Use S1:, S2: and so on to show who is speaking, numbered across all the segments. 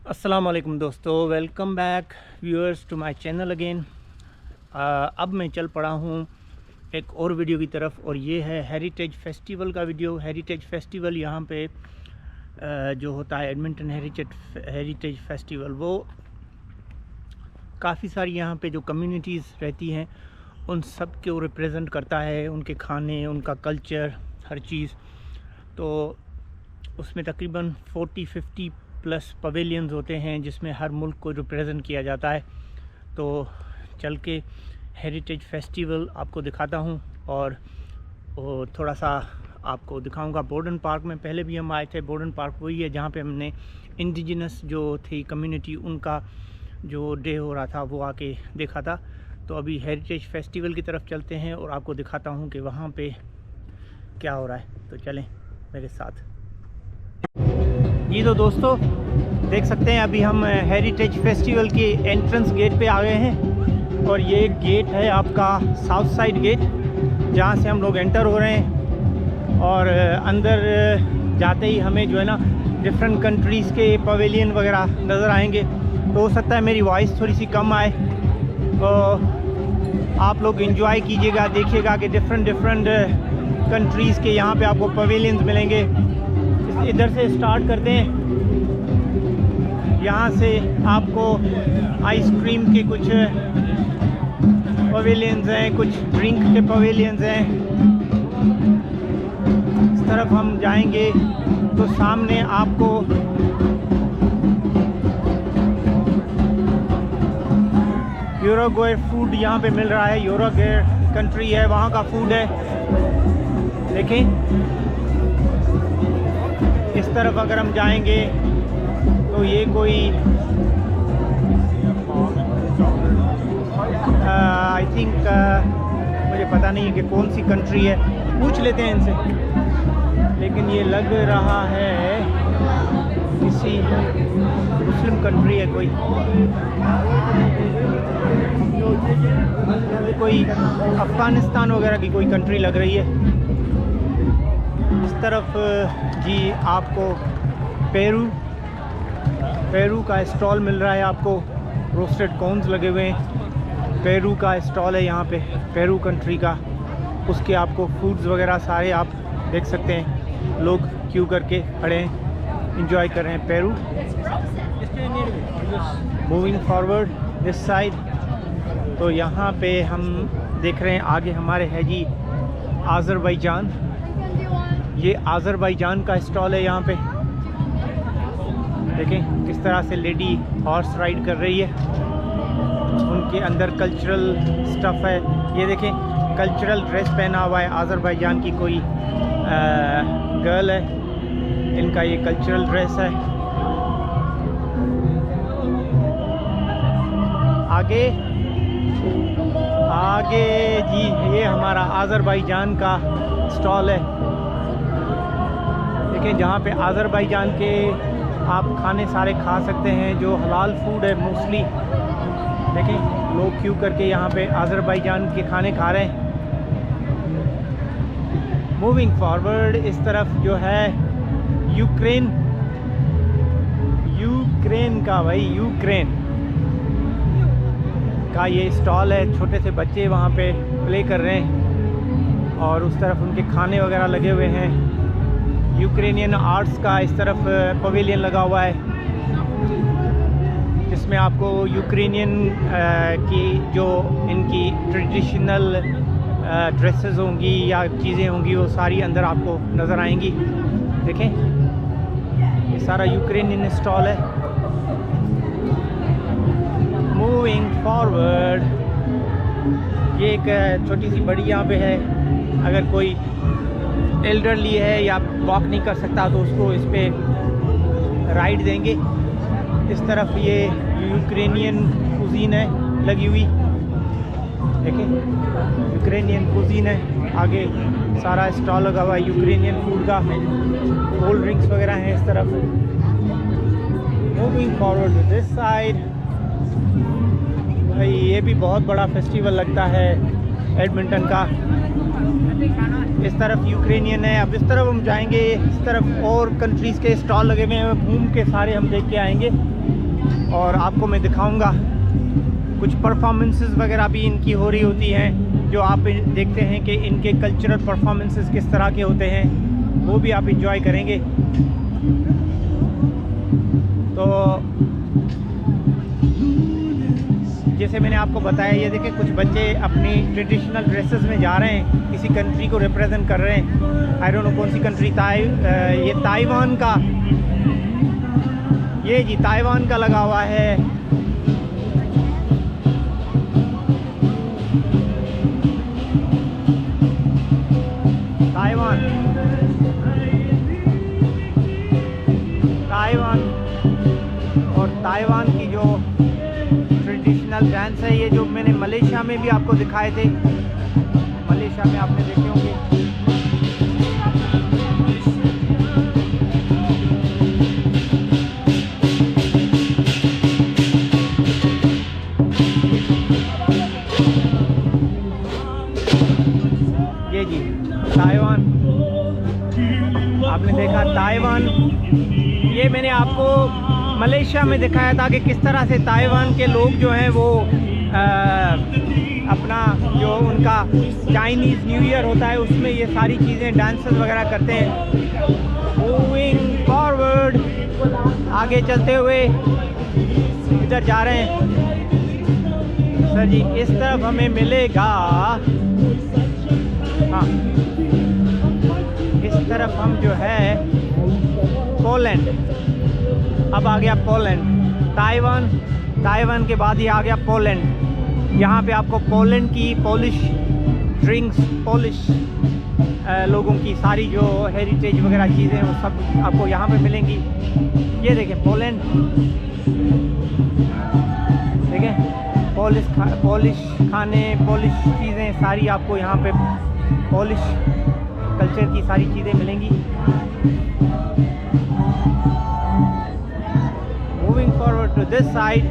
S1: अस्सलाम वालेकुम दोस्तों, welcome back viewers to my channel again. अब मैं चल पड़ा हूँ एक और वीडियो की तरफ और ये है हेरिटेज फेस्टिवल का वीडियो। हेरिटेज फेस्टिवल यहाँ पे जो होता है एडमिंटन हेरिटेज फेस्टिवल, वो काफ़ी सारी यहाँ पे जो कम्युनिटीज़ रहती हैं उन सब को रिप्रेजेंट करता है, उनके खाने, उनका कल्चर, हर चीज़। तो उसमें तकरीबन 40-50 प्लस पवेलियंस होते हैं जिसमें हर मुल्क को रिप्रेजेंट किया जाता है। तो चल के हेरिटेज फेस्टिवल आपको दिखाता हूँ और थोड़ा सा आपको दिखाऊंगा बोर्डन पार्क में। पहले भी हम आए थे। बोर्डन पार्क वही है जहाँ पे हमने इंडिजिनस जो थी कम्युनिटी, उनका जो डे हो रहा था वो आके देखा था। तो अभी हेरिटेज फेस्टिवल की तरफ चलते हैं और आपको दिखाता हूँ कि वहाँ पे क्या हो रहा है। तो चलें मेरे साथ। जी तो दोस्तों, देख सकते हैं अभी हम हेरिटेज फेस्टिवल के एंट्रेंस गेट पे आ गए हैं और ये गेट है आपका साउथ साइड गेट, जहाँ से हम लोग एंटर हो रहे हैं। और अंदर जाते ही हमें जो है ना डिफरेंट कंट्रीज़ के पवेलियन वगैरह नज़र आएंगे। तो हो सकता है मेरी वॉइस थोड़ी सी कम आए, तो आप लोग एंजॉय कीजिएगा, देखिएगा कि डिफरेंट कंट्रीज़ के यहाँ पे आपको पवेलियंस मिलेंगे। इधर से स्टार्ट करते हैं। यहाँ से आपको आइसक्रीम के कुछ पवेलियंस हैं, कुछ ड्रिंक के पवेलियंस हैं। इस तरफ हम जाएंगे तो सामने आपको यूरुग्वे फूड यहाँ पे मिल रहा है। यूरुग्वे कंट्री है, वहाँ का फूड है। देखें इस तरफ अगर हम जाएंगे तो ये कोई आई थिंक मुझे पता नहीं है कि कौन सी कंट्री है, पूछ लेते हैं इनसे। लेकिन ये लग रहा है किसी मुस्लिम कंट्री है, कोई अफ़गानिस्तान वगैरह की कोई कंट्री लग रही है। इस तरफ जी आपको पेरू का स्टॉल मिल रहा है। आपको रोस्टेड कॉर्न्स लगे हुए हैं। पेरू का स्टॉल है यहाँ पे, पेरू कंट्री का। उसके आपको फूड्स वगैरह सारे आप देख सकते हैं। लोग क्यू करके खड़े हैं, एंजॉय कर रहे हैं Peru. Moving forward this side, तो यहाँ पे हम देख रहे हैं आगे हमारे है जी आज़रबाईजान। ये आज़रबाईजान का स्टॉल है यहाँ पे। देखें किस तरह से लेडी हॉर्स राइड कर रही है। उनके अंदर कल्चरल स्टफ़ है। ये देखें कल्चरल ड्रेस पहना हुआ है आज़रबाईजान की कोई गर्ल है। इनका ये कल्चरल ड्रेस है। आगे जी ये हमारा आज़रबाईजान का स्टॉल है। देखें जहाँ पे आज़रबाईजान के आप खाने सारे खा सकते हैं, जो हलाल फूड है मोस्टली। देखें लोग क्यू करके यहाँ पे आज़रबाईजान के खाने खा रहे हैं। मूविंग फॉरवर्ड इस तरफ जो है यूक्रेन का ये स्टॉल है। छोटे से बच्चे वहाँ पे प्ले कर रहे हैं और उस तरफ उनके खाने वगैरह लगे हुए हैं। यूक्रेनियन आर्ट्स का इस तरफ पवेलियन लगा हुआ है, जिसमें आपको यूक्रेनियन की जो इनकी ट्रेडिशनल ड्रेसेस होंगी या चीज़ें होंगी वो सारी अंदर आपको नज़र आएंगी। देखें ये सारा यूक्रेनियन स्टॉल है। मूविंग फॉरवर्ड, ये एक छोटी सी बड़ी यहाँ पे है। अगर कोई एल्डरली है या वॉक नहीं कर सकता तो उसको इस पर राइड देंगे। इस तरफ ये यूक्रेनियन कुजीन है लगी हुई। देखें यूक्रेनियन कुजीन है। आगे सारा स्टॉल लगा हुआ है यूक्रेनियन फूड का। कोल्ड ड्रिंक्स वगैरह हैं इस तरफ। Moving forward to this side, भाई ये भी बहुत बड़ा फेस्टिवल लगता है एडमिंटन का। इस तरफ यूक्रेनियन है। अब इस तरफ हम जाएंगे, इस तरफ और कंट्रीज़ के स्टॉल लगे हुए हैं, घूम के सारे हम देख के आएंगे। और आपको मैं दिखाऊंगा कुछ परफॉर्मेंसेस वगैरह भी इनकी हो रही होती हैं, जो आप देखते हैं कि इनके कल्चरल परफॉर्मेंसेस किस तरह के होते हैं, वो भी आप इंजॉय करेंगे। तो जैसे मैंने आपको बताया, ये देखिए कुछ बच्चे अपनी ट्रेडिशनल ड्रेसेस में जा रहे हैं, किसी कंट्री को रिप्रेजेंट कर रहे हैं। आई डोंट नो कौन सी कंट्री, ये ताइवान का, ये जी ताइवान का लगा हुआ है। ताइवान और ताइवान की जो ट्रेडिशनल डांस है, ये जो मैंने मलेशिया में भी आपको दिखाए थे, मलेशिया में आपने देखे होंगे। ये जी ताइवान, आपने देखा ताइवान। ये मैंने आपको मलेशिया में दिखाया था कि किस तरह से ताइवान के लोग जो हैं वो अपना जो उनका चाइनीज़ न्यू ईयर होता है उसमें ये सारी चीज़ें डांसेस वगैरह करते हैं। मूविंग फॉरवर्ड, आगे चलते हुए इधर जा रहे हैं सर जी। इस तरफ हमें मिलेगा, हाँ इस तरफ हम जो है पोलैंड, अब आ गया पोलैंड। ताइवान के बाद ही आ गया पोलैंड। यहाँ पे आपको पोलैंड की पॉलिश ड्रिंक्स, पॉलिश लोगों की सारी जो हेरिटेज वगैरह चीज़ें वो सब आपको यहाँ पे मिलेंगी। ये देखें पोलैंड, देखें पॉलिश खाने, पॉलिश चीज़ें सारी आपको यहाँ पे पॉलिश कल्चर की सारी चीज़ें मिलेंगी। Moving forward to this side,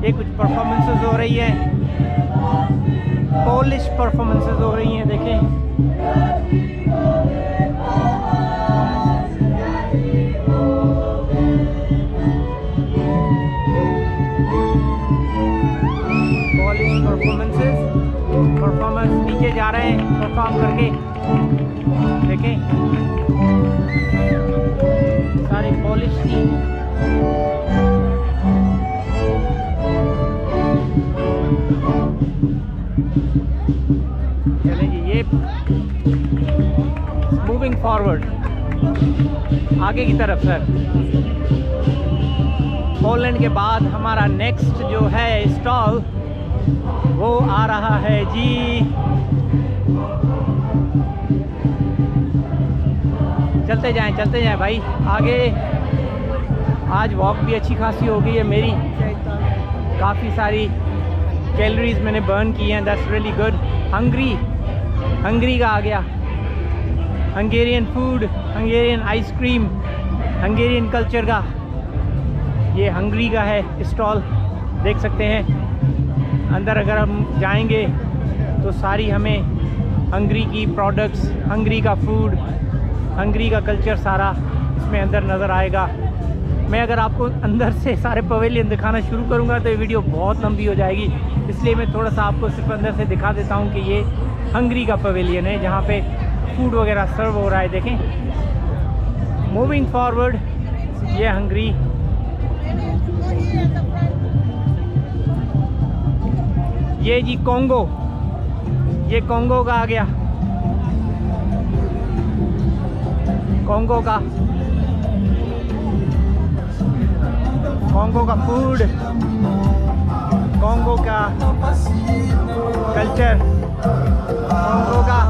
S1: ये कुछ परफॉर्मेंसेस हो रही हैं, पॉलिश परफॉर्मेंसेस हो रही हैं, देखें। पॉलिश परफॉर्मेंस नीचे जा रहे हैं परफॉर्म करके, देखें सारी पॉलिश की। चलेंगे ये मूविंग फॉरवर्ड आगे की तरफ सर। पोलैंड के बाद हमारा नेक्स्ट जो है स्टॉल वो आ रहा है जी, चलते जाएं भाई आगे। आज वॉक भी अच्छी खासी हो गई है मेरी, काफ़ी सारी कैलोरीज मैंने बर्न की हैं, दैट्स रियली गुड। हंगरी का आ गया, Hungarian food, Hungarian ice cream, Hungarian culture का ये हंगरी का है स्टॉल, देख सकते हैं। अंदर अगर हम जाएंगे तो सारी हमें हंगरी की प्रोडक्ट्स, हंगरी का फूड, हंगरी का कल्चर सारा इसमें अंदर नज़र आएगा। मैं अगर आपको अंदर से सारे पवेलियन दिखाना शुरू करूंगा तो ये वीडियो बहुत लंबी हो जाएगी, इसलिए मैं थोड़ा सा आपको सिर्फ अंदर से दिखा देता हूं कि ये हंगरी का पवेलियन है जहां पे फूड वगैरह सर्व हो रहा है, देखें। मूविंग फॉरवर्ड, ये हंगरी, ये जी कॉन्गो, ये कॉन्गो का आ गया, कॉन्गो का फूड, कॉन्गो का कल्चर, कॉन्गो का।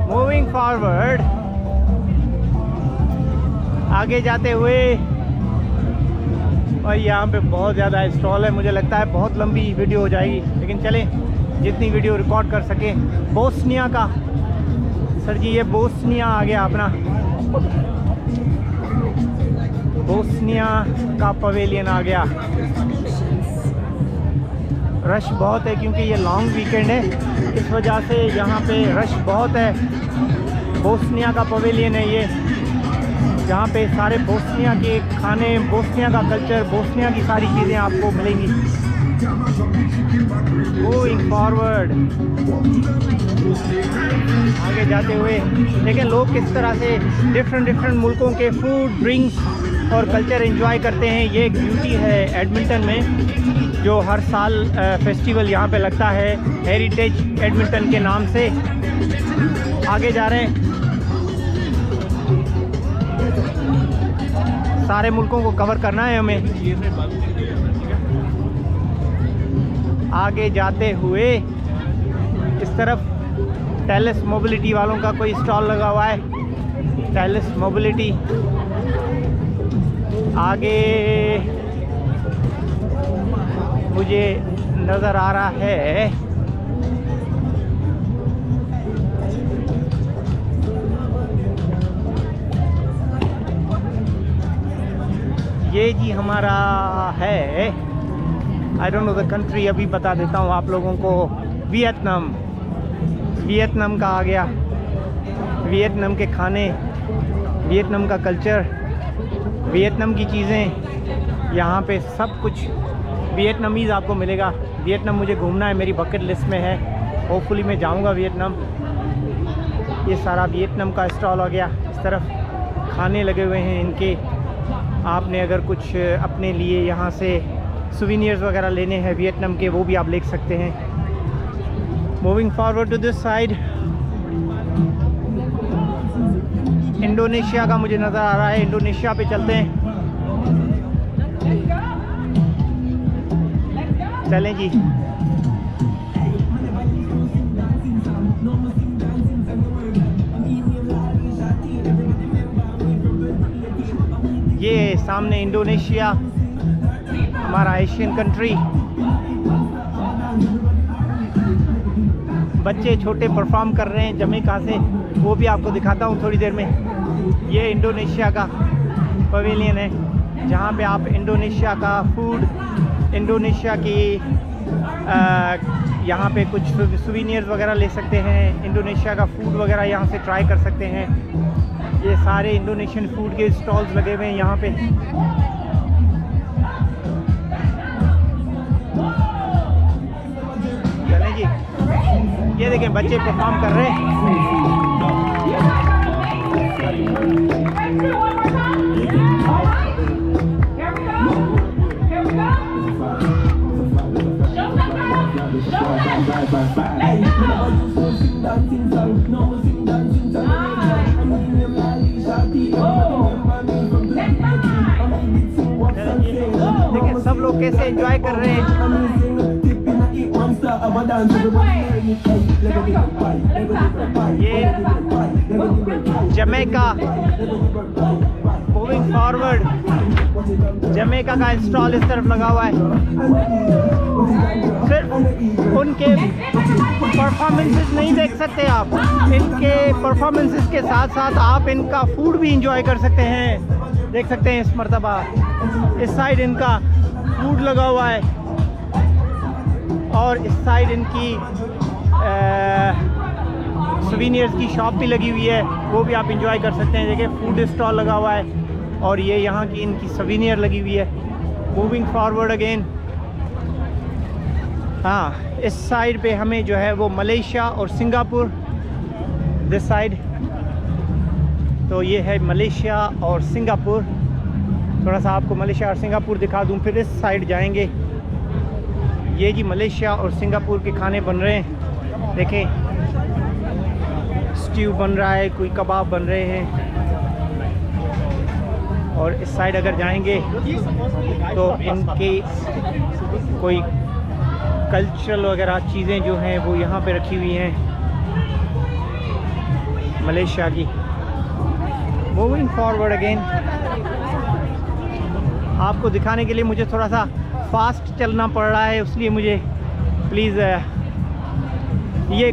S1: मूविंग फॉरवर्ड, आगे जाते हुए, और यहाँ पे बहुत ज़्यादा स्टॉल है, मुझे लगता है बहुत लंबी वीडियो हो जाएगी, लेकिन चलें जितनी वीडियो रिकॉर्ड कर सके। बोस्निया का सर जी, ये बोस्निया आ गया अपना, बोस्निया का पवेलियन आ गया। रश बहुत है क्योंकि ये लॉन्ग वीकेंड है, इस वजह से यहाँ पे रश बहुत है। बोस्निया का पवेलियन है ये, जहाँ पे सारे बोस्निया के खाने, बोस्निया का कल्चर, बोस्निया की सारी चीज़ें आपको मिलेंगी। गोइंग फॉरवर्ड, आगे जाते हुए देखें लोग किस तरह से डिफरेंट मुल्कों के फूड, ड्रिंक्स और कल्चर एंजॉय करते हैं। ये एक ब्यूटी है एडमिंटन में, जो हर साल फेस्टिवल यहाँ पे लगता है हेरिटेज एडमिंटन के नाम से। आगे जा रहे हैं, सारे मुल्कों को कवर करना है हमें। आगे जाते हुए इस तरफ टेलिस मोबिलिटी वालों का कोई स्टॉल लगा हुआ है, टेलिस मोबिलिटी। आगे मुझे नज़र आ रहा है ये जी हमारा है, I don't know the country, अभी बता देता हूँ आप लोगों को। वियतनाम, वियतनाम का आ गया। वियतनाम के खाने, वियतनाम का कल्चर, वियतनाम की चीज़ें, यहाँ पे सब कुछ वियतनामीज़ आपको मिलेगा। वियतनाम मुझे घूमना है, मेरी बकेट लिस्ट में है, होपफुली मैं जाऊँगा वियतनाम। ये सारा वियतनाम का स्टॉल हो गया। इस तरफ खाने लगे हुए हैं इनके। आपने अगर कुछ अपने लिए यहाँ से सुवेनियर्स वगैरह लेने हैं वियतनाम के, वो भी आप ले सकते हैं। Moving forward to this side, Indonesia का मुझे नज़र आ रहा है। इंडोनेशिया पे चलते हैं, चलें जी। ये सामने इंडोनेशिया, हमारा एशियन कंट्री। बच्चे छोटे परफॉर्म कर रहे हैं जमैका से, वो भी आपको दिखाता हूँ थोड़ी देर में। ये इंडोनेशिया का पवेलियन है, जहाँ पे आप इंडोनेशिया का फूड, इंडोनेशिया की यहाँ पे कुछ सुवेनियर्स वगैरह ले सकते हैं। इंडोनेशिया का फूड वगैरह यहाँ से ट्राई कर सकते हैं। ये सारे इंडोनेशियन फूड के स्टॉल्स लगे हुए हैं यहाँ पे। चलें जी, ये देखें बच्चे परफॉर्म कर रहे हैं। देखिए सब लोग कैसे एंजॉय कर रहे हैं। ये जमैका, मूविंग फॉरवर्ड, जमैका का स्टॉल इस तरफ लगा हुआ है। सिर्फ उनके परफॉर्मेंसेस नहीं देख सकते आप, इनके परफॉर्मेंसेस के साथ साथ आप इनका फूड भी इंजॉय कर सकते हैं। देख सकते हैं इस मर्तबा इस साइड इनका फूड लगा हुआ है और इस साइड इनकी सुवेनियर्स की शॉप भी लगी हुई है, वो भी आप इंजॉय कर सकते हैं। देखिए फूड स्टॉल लगा हुआ है और ये यहाँ की इनकी सुवेनियर लगी हुई है। मूविंग फॉरवर्ड अगेन, हाँ इस साइड पे हमें जो है वो मलेशिया और सिंगापुर, दिस साइड, तो ये है मलेशिया और सिंगापुर। थोड़ा सा आपको मलेशिया और सिंगापुर दिखा दूं, फिर इस साइड जाएंगे। ये जी मलेशिया और सिंगापुर के खाने बन रहे हैं। देखें स्ट्यू बन रहा है, कोई कबाब बन रहे हैं। और इस साइड अगर जाएंगे तो इनके कोई कल्चरल वगैरह चीज़ें जो हैं वो यहाँ पे रखी हुई हैं मलेशिया की। मूविंग फॉरवर्ड अगेन, आपको दिखाने के लिए मुझे थोड़ा सा फास्ट चलना पड़ रहा है, इसलिए मुझे प्लीज़। ये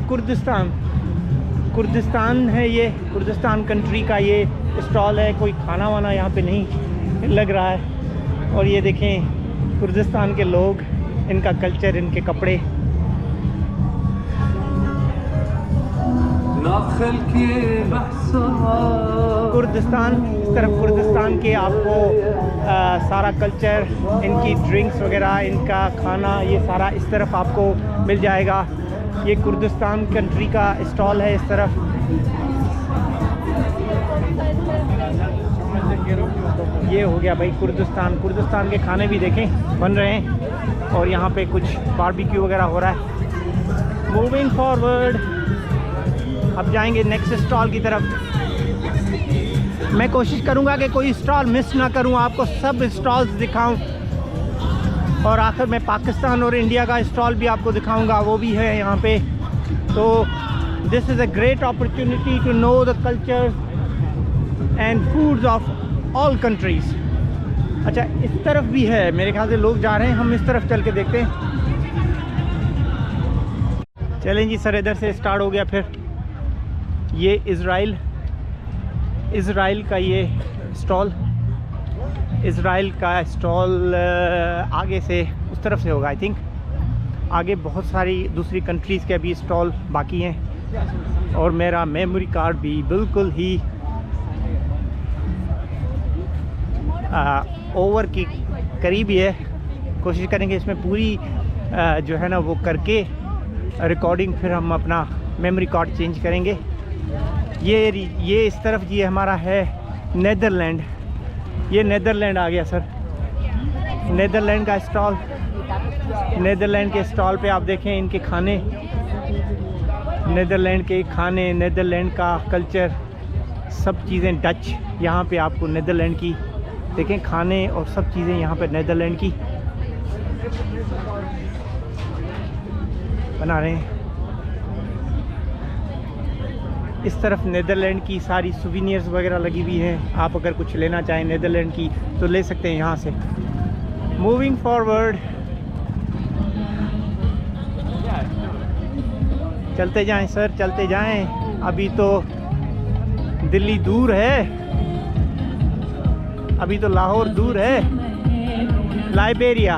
S1: कुर्दिस्तान है, ये कुर्दिस्तान कंट्री का ये स्टॉल है। कोई खाना वाना यहाँ पे नहीं लग रहा है। और ये देखें कुर्दिस्तान के लोग, इनका कल्चर, इनके कपड़े। कुर्दिस्तान, इस तरफ कुर्दिस्तान के आपको सारा कल्चर, इनकी ड्रिंक्स वगैरह, इनका खाना, ये सारा इस तरफ आपको मिल जाएगा। ये कुर्दिस्तान कंट्री का स्टॉल है इस तरफ। ये हो गया भाई कुर्दिस्तान। कुर्दिस्तान के खाने भी देखें बन रहे हैं और यहाँ पे कुछ बारबेक्यू वगैरह हो रहा है। मूविंग फॉरवर्ड, अब जाएंगे नेक्स्ट स्टॉल की तरफ। मैं कोशिश करूँगा कि कोई स्टॉल मिस ना करूँ, आपको सब स्टॉल्स दिखाऊँ और आखिर में पाकिस्तान और इंडिया का स्टॉल भी आपको दिखाऊँगा, वो भी है यहाँ पे। तो this is a great opportunity to know the cultures and foods of all countries. अच्छा, इस तरफ भी है, मेरे ख्याल से लोग जा रहे हैं, हम इस तरफ चल के देखते हैं। चलें जी सर, इधर से स्टार्ट हो गया। फिर ये इज़राइल का ये स्टॉल, इज़राइल का स्टॉल आगे से उस तरफ से होगा आई थिंक। आगे बहुत सारी दूसरी कंट्रीज़ के अभी स्टॉल बाकी हैं और मेरा मेमोरी कार्ड भी बिल्कुल ही ओवर की करीब ही है। कोशिश करेंगे इसमें पूरी जो है ना वो करके रिकॉर्डिंग, फिर हम अपना मेमोरी कार्ड चेंज करेंगे। ये इस तरफ जी हमारा है नेदरलैंड। ये नेदरलैंड आ गया सर, नेदरलैंड का स्टॉल। नेदरलैंड के स्टॉल पे आप देखें इनके खाने, नेदरलैंड के खाने, नेदरलैंड का कल्चर, सब चीज़ें डच। यहाँ पे आपको नेदरलैंड की देखें खाने और सब चीज़ें यहाँ पे नेदरलैंड की बना रहे हैं। इस तरफ नेदरलैंड की सारी सुविनियर्स वगैरह लगी हुई हैं। आप अगर कुछ लेना चाहें नेदरलैंड की तो ले सकते हैं यहाँ से। मूविंग फॉरवर्ड, चलते जाएं सर, चलते जाएं। अभी तो दिल्ली दूर है, अभी तो लाहौर दूर है। लाइबेरिया,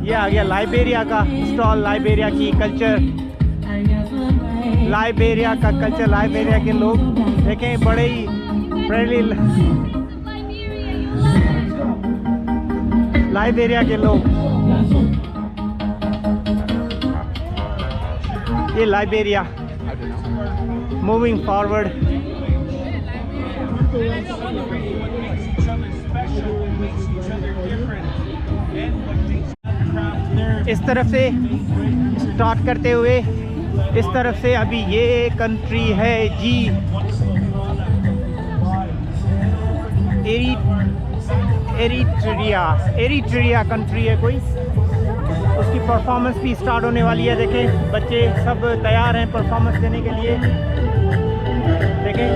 S1: ये आ गया लाइबेरिया का स्टॉल। लाइबेरिया की कल्चर, लाइबेरिया का कल्चर, लाइबेरिया के लोग देखें बड़े ही फ्रेंडली। लाइबेरिया के लोग, ये लाइबेरिया। मूविंग फॉरवर्ड, इस तरफ से स्टार्ट करते हुए इस तरफ से अभी ये कंट्री है जी एरिट्रिया कंट्री है कोई। उसकी परफॉर्मेंस भी स्टार्ट होने वाली है। देखें बच्चे सब तैयार हैं परफॉर्मेंस देने के लिए। देखें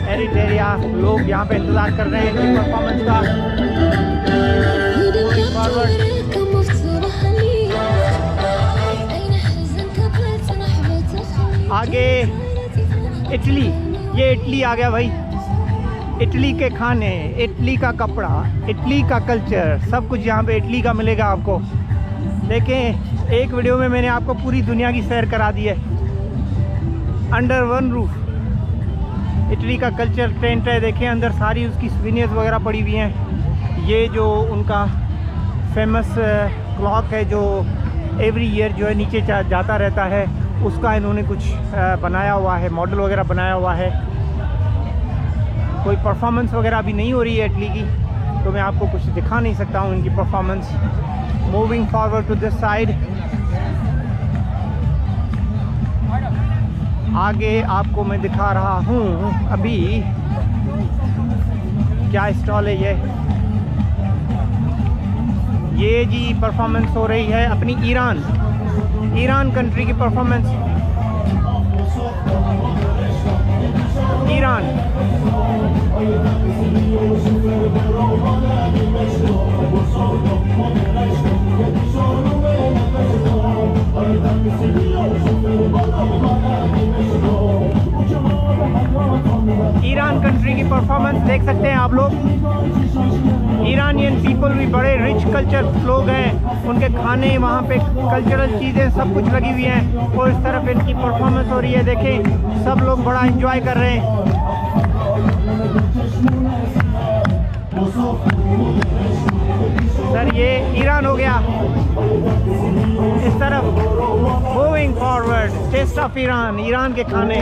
S1: एरिट्रिया लोग यहाँ पे इंतज़ार कर रहे हैं इनकी परफॉर्मेंस का। आगे इटली, ये इटली आ गया भाई। इटली के खाने, इटली का कपड़ा, इटली का कल्चर, सब कुछ यहाँ पे इटली का मिलेगा आपको। देखें एक वीडियो में मैंने आपको पूरी दुनिया की सैर करा दी है अंडर वन रूफ। इटली का कल्चर टेंट है, देखें अंदर सारी उसकी सुविनियर्स वगैरह पड़ी हुई हैं। ये जो उनका फेमस क्लॉक है जो एवरी ईयर जो है नीचे जाता रहता है, उसका इन्होंने कुछ बनाया हुआ है, मॉडल वगैरह बनाया हुआ है। कोई परफॉर्मेंस वगैरह अभी नहीं हो रही है इटली की, तो मैं आपको कुछ दिखा नहीं सकता हूँ इनकी performance. Moving forward to this side, आगे आपको मैं दिखा रहा हूँ अभी क्या स्टॉल है। ये जी परफॉर्मेंस हो रही है अपनी ईरान कंट्री की परफॉर्मेंस। ईरान ईरान कंट्री की परफॉर्मेंस देख सकते हैं आप लोग। ईरानियन पीपल भी बड़े रिच कल्चर लोग हैं, उनके खाने वहाँ पे कल्चरल चीज़ें सब कुछ लगी हुई हैं। और इस तरफ इनकी परफॉर्मेंस हो रही है, देखें सब लोग बड़ा एंजॉय कर रहे हैं। सर ये ईरान हो गया। इस तरफ moving forward, taste of Iran, Iran के खाने,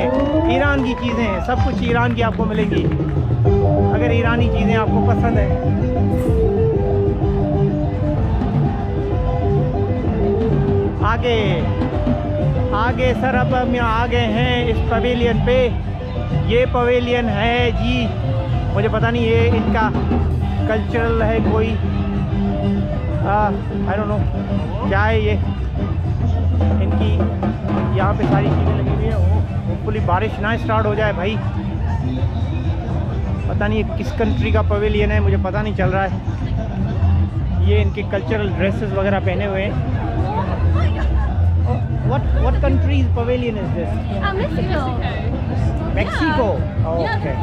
S1: ईरान की चीज़ें, सब कुछ ईरान की आपको मिलेंगी अगर ईरानी चीज़ें आपको पसंद है। आगे आगे सर अब हम यहाँ आ गए हैं इस पवेलियन पे। ये पवेलियन है जी, मुझे पता नहीं ये इनका कल्चरल है कोई, आई डोंट नो क्या है ये। इनकी यहाँ पे सारी चीज़ें लगी हुई है। होपफुली बारिश ना स्टार्ट हो जाए भाई, पता नहीं किस कंट्री का पवेलियन है, मुझे पता नहीं चल रहा है। ये इनके कल्चरल ड्रेसेस वगैरह पहने हुए हैं। What country's pavilion is this?
S2: Mexico.
S1: Mexico.
S2: Yeah.
S1: Oh,
S2: Yeah,
S1: okay.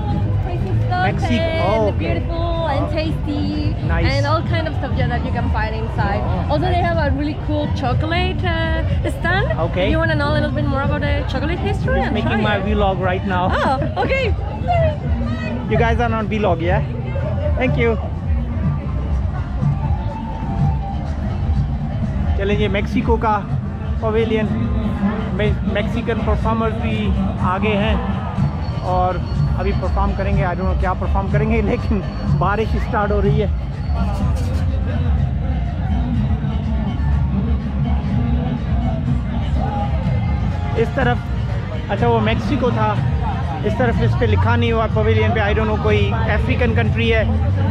S2: Mexico.
S1: Mexico.
S2: And
S1: Oh, okay.
S2: beautiful and tasty.
S1: Nice.
S2: And all kind of stuff that you can find inside.
S1: Oh,
S2: Also,
S1: nice.
S2: they have a really cool chocolate stand.
S1: Okay.
S2: If you want to know a little bit more about the chocolate history,
S1: Just
S2: I'm
S1: making my vlog right now.
S2: Oh, okay.
S1: You guys are on vlog, yeah? Thank you. चलें ये Mexico का pavilion में Mexican performers भी आगे हैं और अभी perform करेंगे। आई डोंट नो क्या परफॉर्म करेंगे, लेकिन बारिश स्टार्ट हो रही है। इस तरफ अच्छा वो मेक्सिको था, इस तरफ इस पे लिखा नहीं हुआ पवेलियन पे, आई डोंट नो कोई अफ्रीकन कंट्री है।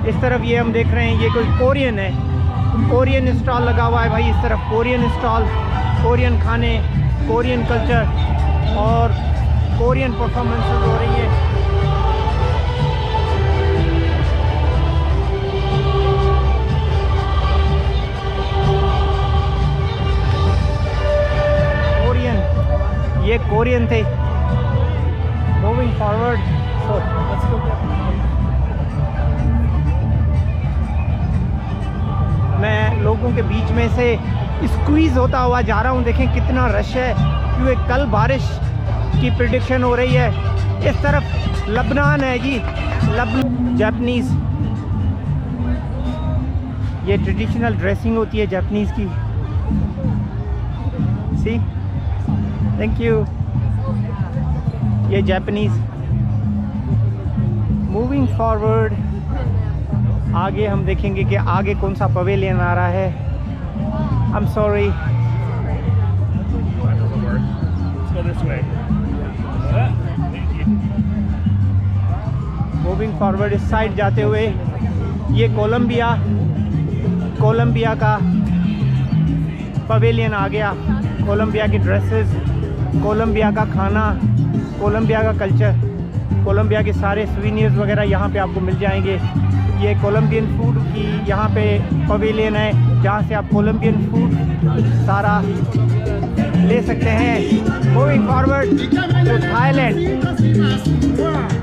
S1: इस तरफ ये हम देख रहे हैं ये कोई कोरियन है, कोरियन स्टॉल लगा हुआ है भाई। इस तरफ कोरियन स्टॉल, कोरियन खाने, कोरियन कल्चर और कोरियन परफॉर्मेंसेस हो रही है। कोरियन, ये कोरियन थे। Moving forward, so let's go. मैं लोगों के बीच में से स्क्वीज़ होता हुआ जा रहा हूँ। देखें कितना रश है, क्योंकि कल बारिश की प्रेडिक्शन हो रही है। इस तरफ लबनान है जी, जापानीज़, ये ट्रेडिशनल ड्रेसिंग होती है जापानीज़ की। सी, थैंक यू। ये जापानीज़। मूविंग फॉरवर्ड, आगे हम देखेंगे कि आगे कौन सा पवेलियन आ रहा है। I'm sorry.
S3: Let's go this way.
S1: Moving forward, इस साइड जाते हुए ये कोलंबिया का पवेलियन आ गया। कोलंबिया की ड्रेसेस, कोलंबिया का खाना, कोलंबिया का कल्चर, कोलंबिया के सारे सुवेनियर्स वगैरह यहाँ पे आपको मिल जाएंगे। ये कोलंबियन फूड की यहाँ पे पवेलियन है, जहाँ से आप कोलंबियन फूड सारा ले सकते हैं। Moving forward to Thailand,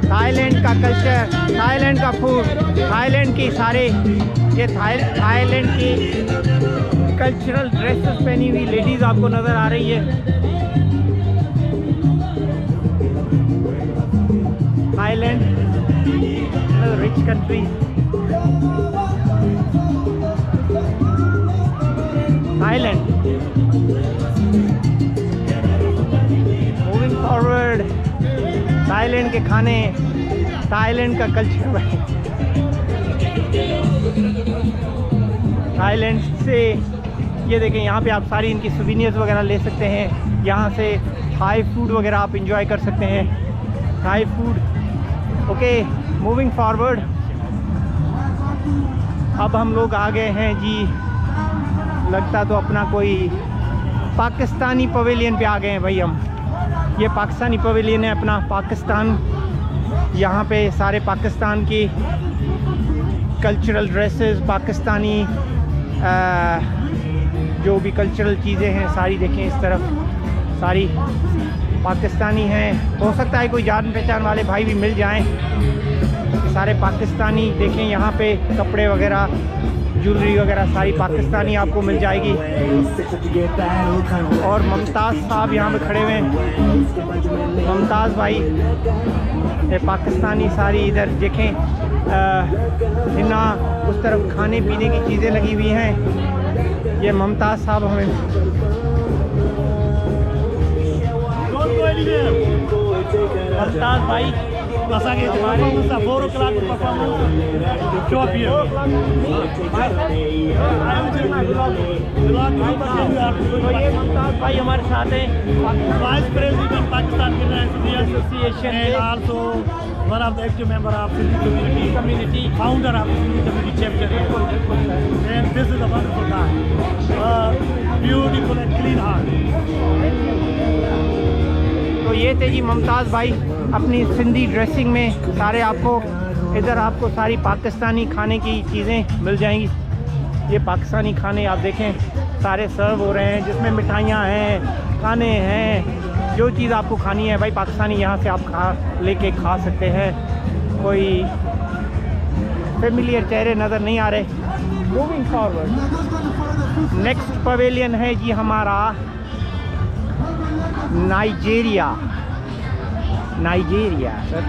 S1: Thailand का कल्चर, थाईलैंड का फूड, थाईलैंड की सारे ये थाईलैंड की कल्चरल ड्रेसेस पहनी हुई लेडीज़ आपको नज़र आ रही है। Thailand, rich country. Thailand. Moving forward, Thailand के खाने, थाईलैंड का कल्चर। थाईलैंड से ये देखें, यहाँ पे आप सारी इनकी सुवेनियर्स वगैरह ले सकते हैं। यहाँ से थाई फूड वगैरह आप इंजॉय कर सकते हैं, Thai food. Okay, moving forward, अब हम लोग आ गए हैं जी, लगता तो अपना कोई पाकिस्तानी पवेलियन पे आ गए हैं भाई हम। ये पाकिस्तानी पवेलियन है अपना, पाकिस्तान। यहाँ पे सारे पाकिस्तान की कल्चरल ड्रेसेस, पाकिस्तानी जो भी कल्चरल चीज़ें हैं सारी देखें। इस तरफ सारी पाकिस्तानी हैं। हो सकता है कोई जान पहचान वाले भाई भी मिल जाएं। सारे पाकिस्तानी देखें यहाँ पे कपड़े वगैरह, ज्वेलरी वगैरह सारी पाकिस्तानी आपको मिल जाएगी। और मुमताज़ साहब यहाँ पे खड़े हुए हैं, मुमताज़ भाई, ये पाकिस्तानी सारी इधर देखें हिना उस तरफ खाने पीने की चीज़ें लगी हुई हैं। ये मुमताज़ साहब हमें मुमताज़ भाई
S3: असांखे परफॉर्मेंस आहे 4 o'clock performance show up here
S1: तो ये मुमताज़ भाई हमारे साथ हैं,
S3: vice president Pakistan association and also one of the active member of the community, founder of the community chapter, and this is a wonderful guy, beautiful and clean heart.
S1: तो ये थे जी मुमताज़ भाई अपनी सिंधी ड्रेसिंग में। सारे आपको इधर आपको सारी पाकिस्तानी खाने की चीज़ें मिल जाएंगी। ये पाकिस्तानी खाने आप देखें सारे सर्व हो रहे हैं, जिसमें मिठाइयाँ हैं, खाने हैं, जो चीज़ आपको खानी है भाई पाकिस्तानी यहाँ से आप लेके खा सकते हैं। कोई फेमिलियर चेहरे नज़र नहीं आ रहे। मूविंग फॉरवर्ड, नेक्स्ट पवेलियन है जी हमारा नाइजीरिया सर,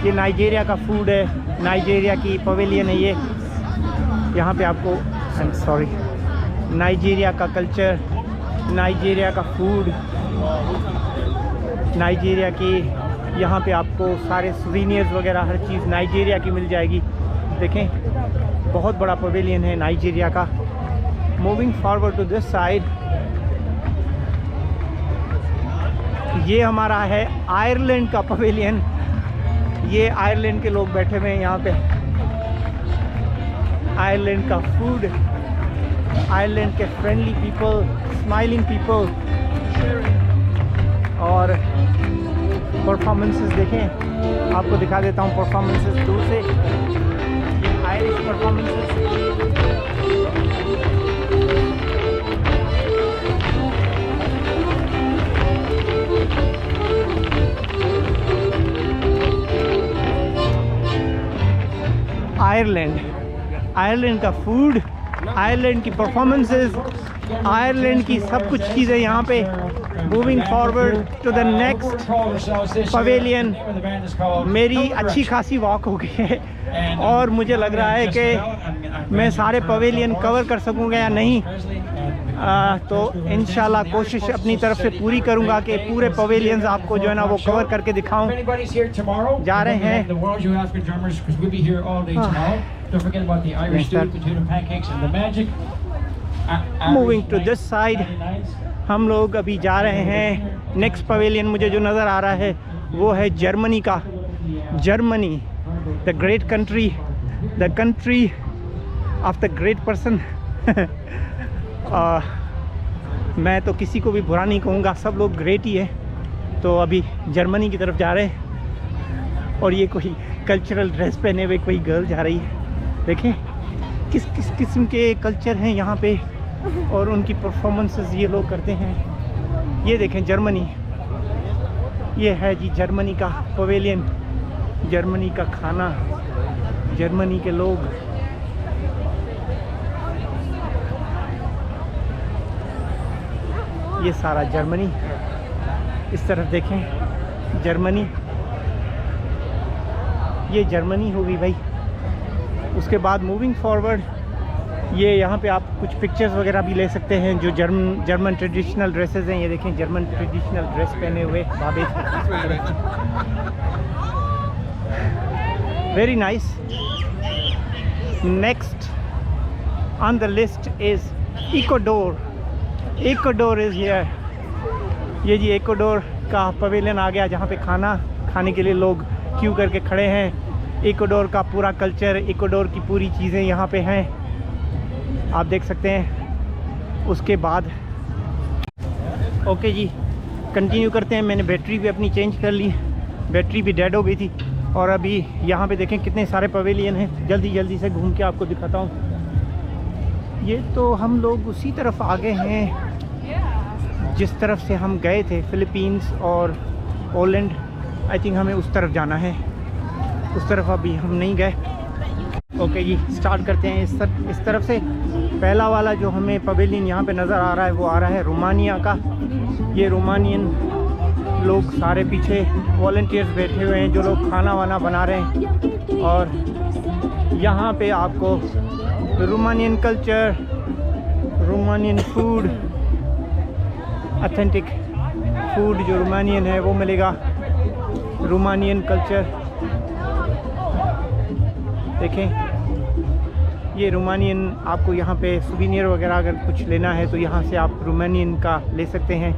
S1: ये नाइजीरिया का फूड है, नाइजीरिया की पवेलियन है ये। यहाँ पे आपको सॉरी नाइजीरिया का कल्चर, नाइजीरिया का फूड, नाइजीरिया की यहाँ पे आपको सारे सुवेनियर्स वगैरह हर चीज़ नाइजीरिया की मिल जाएगी। देखें बहुत बड़ा पवेलियन है नाइजीरिया का। Moving forward to this side, ये हमारा है आयरलैंड का पवेलियन। ये आयरलैंड के लोग बैठे हुए हैं यहाँ पे। आयरलैंड का फूड, आयरलैंड के फ्रेंडली पीपल, स्माइलिंग पीपल। और परफॉर्मेंसेस देखें, आपको दिखा देता हूँ परफॉर्मेंसेस दूर से। ये आयरिश परफॉर्मेंसेस, आयरलैंड का फूड, आयरलैंड की परफॉर्मेंसेस, आयरलैंड की सब कुछ चीज़ें यहाँ पे। Moving forward to the next pavilion. मेरी अच्छी खासी वॉक हो गई है और मुझे लग रहा है कि मैं सारे पवेलियन कवर कर सकूँगा या नहीं। तो इंशाल्लाह कोशिश अपनी तरफ से पूरी करूँगा कि पूरे पवेलियंस आपको जो है ना वो कवर करके दिखाऊँ। जा रहे हैं मूविंग टू दिस साइड। हम लोग अभी जा रहे हैं नेक्स्ट पवेलियन। मुझे जो नज़र आ रहा है वो है जर्मनी का। Germany, the great country, the country of the great person. मैं तो किसी को भी बुरा नहीं कहूँगा, सब लोग ग्रेट ही है। तो अभी जर्मनी की तरफ जा रहे हैं और ये कोई कल्चरल ड्रेस पहने हुए कोई गर्ल जा रही है। देखें किस किस किस्म के कल्चर हैं यहाँ पे और उनकी परफॉर्मेंसेस ये लोग करते हैं। ये देखें जर्मनी, ये है जी जर्मनी का पवेलियन, जर्मनी का खाना, जर्मनी के लोग। ये सारा जर्मनी, इस तरफ देखें जर्मनी, ये जर्मनी होगी भाई। उसके बाद मूविंग फॉरवर्ड, ये यहाँ पे आप कुछ पिक्चर्स वगैरह भी ले सकते हैं जो जर्मन ट्रेडिशनल ड्रेसेस हैं। ये देखें जर्मन ट्रेडिशनल ड्रेस पहने हुए बाबे, very nice. Next on the list is Ecuador. Ecuador is here. ये जी इक्वाडोर का पवेलियन आ गया जहाँ पे खाना खाने के लिए लोग क्यू करके खड़े हैं। इक्वाडोर का पूरा कल्चर, इक्वाडोर की पूरी चीज़ें यहाँ पे हैं, आप देख सकते हैं। उसके बाद ओके जी कंटिन्यू करते हैं। मैंने बैटरी भी अपनी चेंज कर ली, बैटरी भी डेड हो गई थी। और अभी यहाँ पे देखें कितने सारे पवेलियन हैं। जल्दी से घूम के आपको दिखाता हूँ। ये तो हम लोग उसी तरफ आ गए हैं जिस तरफ से हम गए थे, फिलीपींस और पोलैंड। आई थिंक हमें उस तरफ जाना है। उस तरफ अभी हम नहीं गए। ओके जी, स्टार्ट करते हैं इस तरफ से। पहला वाला जो हमें पवेलियन यहाँ पे नज़र आ रहा है वो आ रहा है रोमानिया का। ये रोमानियन लोग सारे पीछे वॉलंटियर्स बैठे हुए हैं जो लोग खाना वाना बना रहे हैं, और यहाँ पे आपको Romanian culture, Romanian food, authentic food जो रोमानियन है वो मिलेगा। रोमानियन कल्चर देखें, ये रोमानियन आपको यहाँ पे सुवीनियर वगैरह अगर कुछ लेना है तो यहाँ से आप रोमानियन का ले सकते हैं।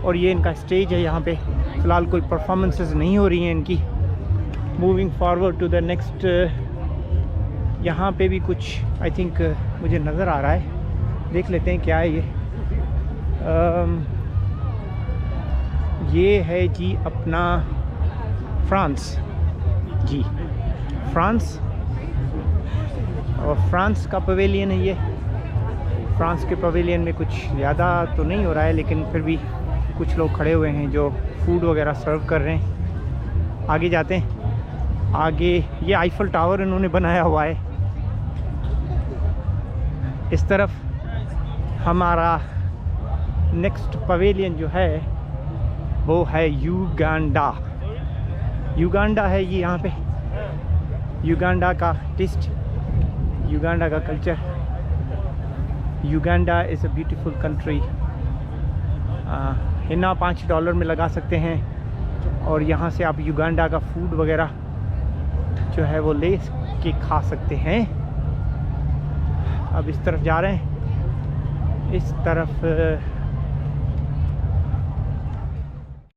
S1: और ये इनका स्टेज है, यहाँ पे फ़िलहाल कोई परफॉर्मेंसेस नहीं हो रही हैं इनकी। Moving forward to the next, यहाँ पे भी कुछ आई थिंक मुझे नज़र आ रहा है, देख लेते हैं क्या है ये। ये है जी अपना फ्रांस जी, फ्रांस, और फ्रांस का पवेलियन है ये। फ्रांस के पवेलियन में कुछ ज़्यादा तो नहीं हो रहा है, लेकिन फिर भी कुछ लोग खड़े हुए हैं जो फूड वगैरह सर्व कर रहे हैं। आगे जाते हैं। आगे ये आईफल टावर इन्होंने बनाया हुआ है। इस तरफ हमारा नेक्स्ट पवेलियन जो है वो है युगांडा। युगांडा है ये यहाँ पे, युगांडा का टेस्ट, युगांडा का culture. Uganda is a beautiful country. Hina $5 में लगा सकते हैं, और यहाँ से आप युगांडा का फूड वगैरह जो है वो ले के खा सकते हैं। अब इस तरफ जा रहे हैं, इस तरफ